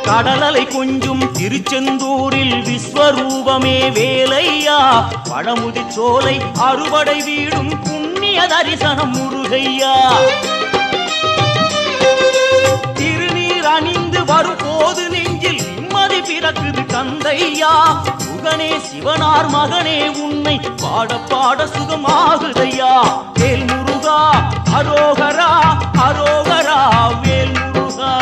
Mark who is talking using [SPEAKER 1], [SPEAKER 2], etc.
[SPEAKER 1] கடலலை கொஞ்சும் திருச்செந்தூரில் விஸ்வரூபமே வேலையா பழமுதி சோலை அறுபடை வீடும் புண்ணிய தரிசனம் முருகையா திருநீர் அணிந்து வரும் போது நெஞ்சில் நிம்மதி பிறக்குது கந்தையா சுகனே சிவனார் மகனே உன்னை பாட பாட சுகமாகுதையா வேல் முருகா அரோகரா அரோகரா வேல் முருகா